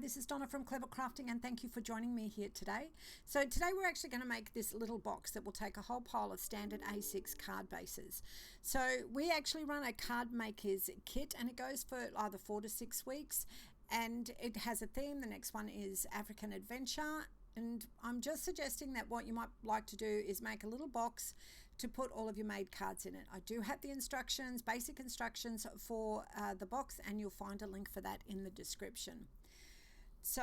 this is Donna from Clever Crafting and thank you for joining me here today. So today we're actually going to make this little box that will take a whole pile of standard A6 card bases. So we actually run a card maker's kit and it goes for either 4 to 6 weeks and it has a theme. The next one is African Adventure. And I'm just suggesting that what you might like to do is make a little box to put all of your made cards in it. I do have the instructions, basic instructions for the box, and you'll find a link for that in the description. So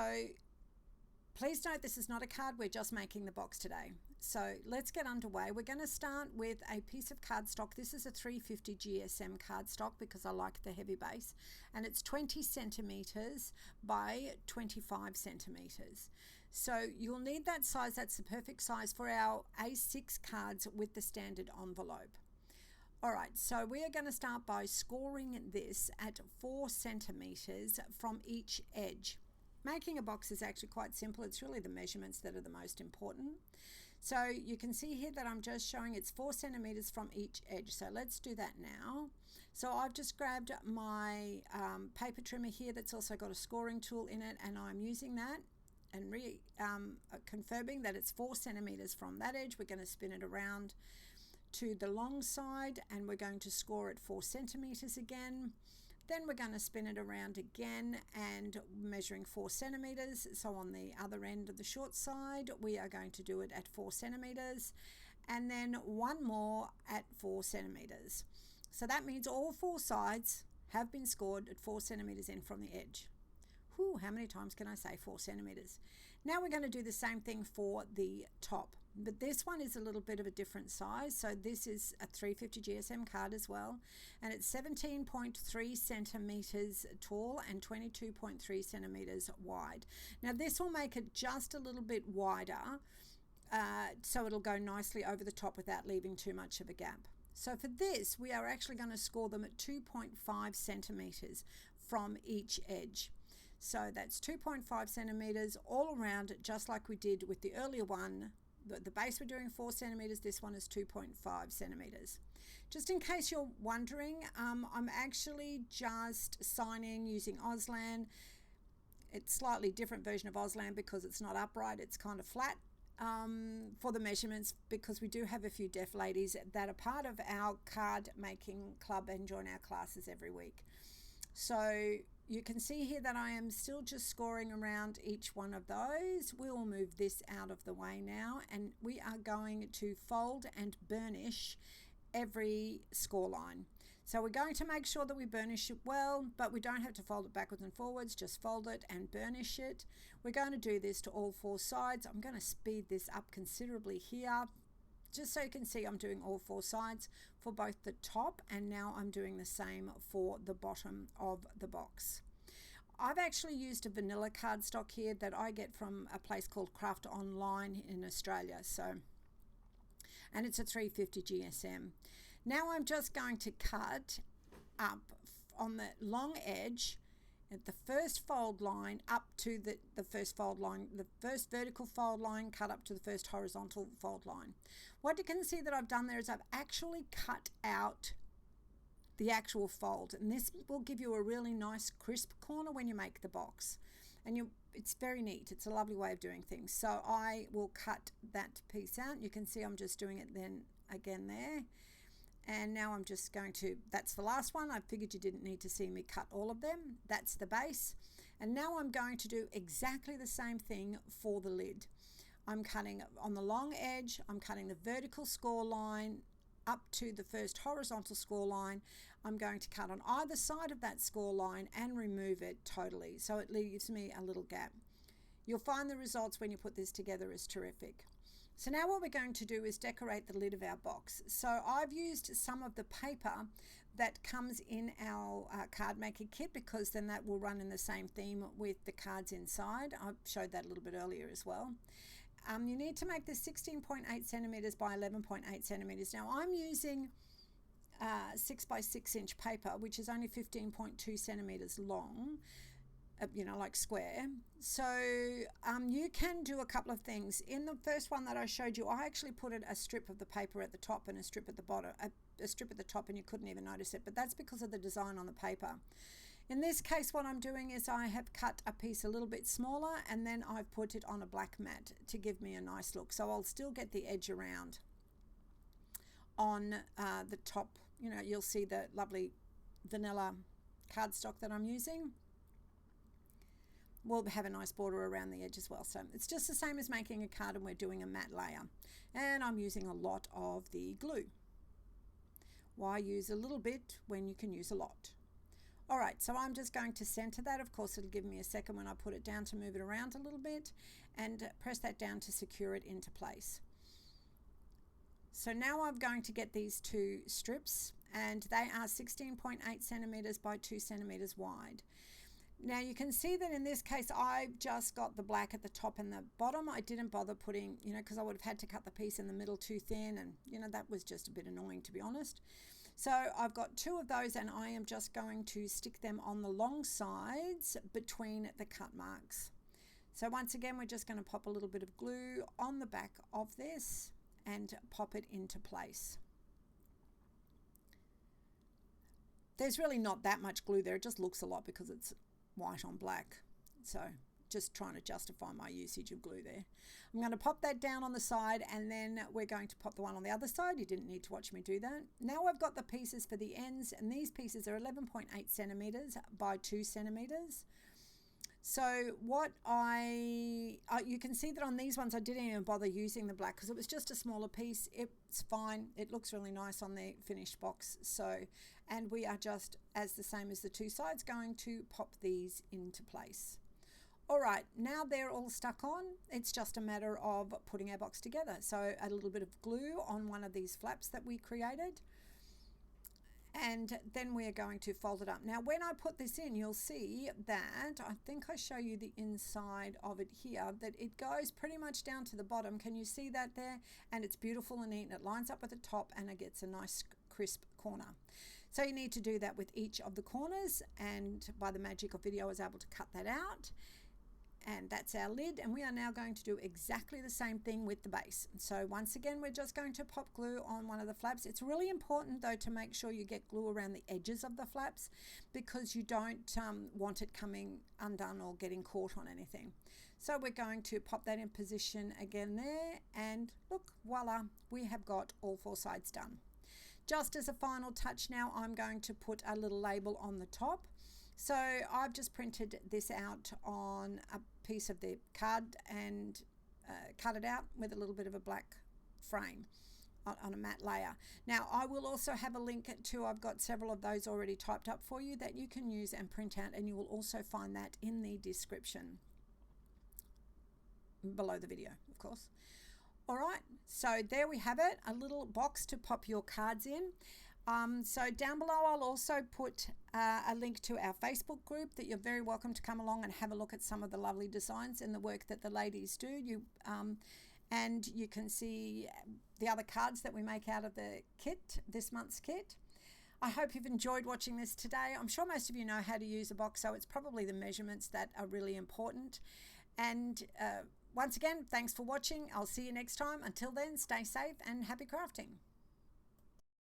please note this is not a card, we're just making the box today. So let's get underway. We're going to start with a piece of cardstock. This is a 350 GSM cardstock because I like the heavy base, and it's 20 centimeters by 25 centimeters. So you'll need that size. That's the perfect size for our A6 cards with the standard envelope. All right, so we are going to start by scoring this at 4 centimeters from each edge. Making a box is actually quite simple. It's really the measurements that are the most important. So you can see here that I'm just showing it's 4 centimeters from each edge. So let's do that now. So I've just grabbed my paper trimmer here that's also got a scoring tool in it, and I'm using that and confirming that it's 4 centimeters from that edge. We're going to spin it around to the long side and we're going to score at 4 centimeters again. Then we're going to spin it around again and measuring 4 centimeters. So on the other end of the short side, we are going to do it at 4 centimeters and then one more at 4 centimeters. So that means all 4 sides have been scored at 4 centimeters in from the edge. Whew, how many times can I say 4 centimeters? Now we're going to do the same thing for the top, but this one is a little bit of a different size. So this is a 350 GSM card as well, and it's 17.3 centimeters tall and 22.3 centimeters wide. Now this will make it just a little bit wider, so it'll go nicely over the top without leaving too much of a gap. So for this, we are actually going to score them at 2.5 centimeters from each edge. So that's 2.5 centimeters all around, just like we did with the earlier one. The base we're doing 4 centimeters, this one is 2.5 centimeters. Just in case you're wondering, I'm actually just signing using Auslan. It's a slightly different version of Auslan because it's not upright, it's kind of flat. For the measurements, because we do have a few deaf ladies that are part of our card making club and join our classes every week. So you can see here that I am still just scoring around each one of those. We will move this out of the way now, and we are going to fold and burnish every score line. So we're going to make sure that we burnish it well, but we don't have to fold it backwards and forwards, just fold it and burnish it. We're going to do this to all 4 sides. I'm going to speed this up considerably here, just so you can see I'm doing all 4 sides for both the top, and now I'm doing the same for the bottom of the box. I've actually used a vanilla cardstock here that I get from a place called Craft Online in Australia. And it's a 350 GSM. Now I'm just going to cut up on the long edge at the first fold line up to the first fold line, the first vertical fold line, cut up to the first horizontal fold line. What you can see that I've done there is I've actually cut out the actual fold, and this will give you a really nice crisp corner when you make the box, and it's very neat. It's a lovely way of doing things. So I will cut that piece out. You can see I'm just doing it then again there. And now I'm just going to, that's the last one. I figured you didn't need to see me cut all of them. That's the base. And now I'm going to do exactly the same thing for the lid. I'm cutting on the long edge. I'm cutting the vertical score line up to the first horizontal score line. I'm going to cut on either side of that score line and remove it totally, so it leaves me a little gap. You'll find the results when you put this together is terrific. So now what we're going to do is decorate the lid of our box. So I've used some of the paper that comes in our card maker kit, because then that will run in the same theme with the cards inside. I showed that a little bit earlier as well. You need to make this 16.8 centimeters by 11.8 centimeters. Now I'm using 6 by 6 inch paper, which is only 15.2 centimeters long. Like square. So you can do a couple of things. In the first one that I showed you, I actually put a strip of the paper at the top and a strip at the bottom, a strip at the top, and you couldn't even notice it, but that's because of the design on the paper. In this case, what I'm doing is I have cut a piece a little bit smaller and then I've put it on a black mat to give me a nice look. So I'll still get the edge around on the top. You know, you'll see the lovely vanilla cardstock that I'm using. We'll have a nice border around the edge as well. So it's just the same as making a card, and we're doing a matte layer. And I'm using a lot of the glue. Why use a little bit when you can use a lot? All right, so I'm just going to center that. Of course, it'll give me a second when I put it down to move it around a little bit, and press that down to secure it into place. So now I'm going to get these two strips, and they are 16.8 centimeters by 2 centimeters wide. Now you can see that in this case I've just got the black at the top and the bottom. I didn't bother putting, you know, because I would have had to cut the piece in the middle too thin, and you know, that was just a bit annoying, to be honest. So I've got two of those, and I am just going to stick them on the long sides between the cut marks. So once again, we're just going to pop a little bit of glue on the back of this and pop it into place. There's really not that much glue there. It just looks a lot because it's white on black. So just trying to justify my usage of glue there. I'm going to pop that down on the side, and then we're going to pop the one on the other side. You didn't need to watch me do that. Now I've got the pieces for the ends, and these pieces are 11.8 centimeters by 2 centimeters. So what you can see that on these ones I didn't even bother using the black because it was just a smaller piece. It's fine. It looks really nice on the finished box. So, and we are just, as the same as the two sides, going to pop these into place. All right, now they're all stuck on. It's just a matter of putting our box together. So a little bit of glue on one of these flaps that we created, and then we're going to fold it up. Now when I put this in, you'll see that, I think I show you the inside of it here, that it goes pretty much down to the bottom. Can you see that there? And it's beautiful and neat, and it lines up with the top, and it gets a nice crisp corner. So you need to do that with each of the corners, and by the magic of video I was able to cut that out. And that's our lid, and we are now going to do exactly the same thing with the base. So once again, we're just going to pop glue on one of the flaps. It's really important though to make sure you get glue around the edges of the flaps, because you don't want it coming undone or getting caught on anything. So we're going to pop that in position again there, and look, voila, we have got all four sides done. Just as a final touch now, I'm going to put a little label on the top. So I've just printed this out on a piece of the card and cut it out with a little bit of a black frame on a matte layer. Now I will also have a link to, I've got several of those already typed up for you that you can use and print out, and you will also find that in the description below the video, of course. All right, so there we have it, a little box to pop your cards in. So down below I'll also put a link to our Facebook group that you're very welcome to come along and have a look at some of the lovely designs and the work that the ladies do. And you can see the other cards that we make out of the kit, this month's kit. I hope you've enjoyed watching this today. I'm sure most of you know how to use a box, so it's probably the measurements that are really important. And once again, thanks for watching. I'll see you next time. Until then, stay safe and happy crafting.